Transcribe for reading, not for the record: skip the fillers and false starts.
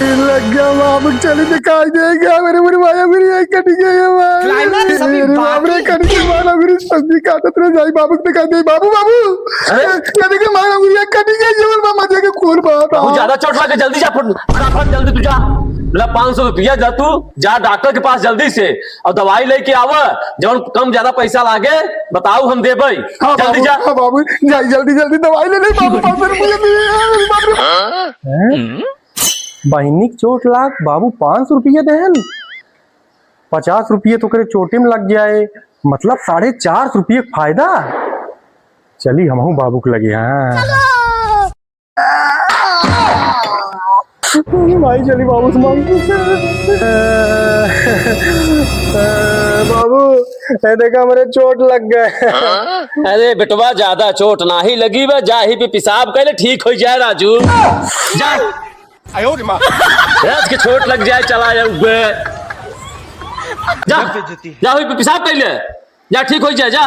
लग गया बाबू, चली दिखाई देगा मेरे मेरे भाई मेरी एक कट गई बाबरे कट गई मारा मेरी सब्जी काटत रह जाई बाबू दिखाई दे बाबू बाबू कट गई मारा मेरी एक कट गई जीवन में मजे के खून बात तू ज्यादा चोट लगे जल्दी जा फटाफट जल्दी तू जा मतलब 500 रुपया जा तू जा डॉक्टर के पास जल्दी से और दवाई लेके आवा जब कम ज्यादा पैसा लागे बताओ हम देबै जल्दी जा। हाँ बाबू जाई जल्दी जल्दी दवाई ले ले बाबू 500 रुपया बहनी चोट लाग बाबू 500 रुपया देहन 50 रुपये तो करे चोटे में लग जाए मतलब 450 रुपये फायदा। चली हम बाबू को लगे हाँ भाई चली बाबू बाबू देखा मेरे चोट लग गए। अरे बेटवा ज्यादा चोट ना ही लगी वह जा ही पे पेशाब करे ठीक हो जाए राजू जा राज के चोट लग जाए चला जा जा हुई पे पेशाब कर ले जा ठीक हो जाए जा।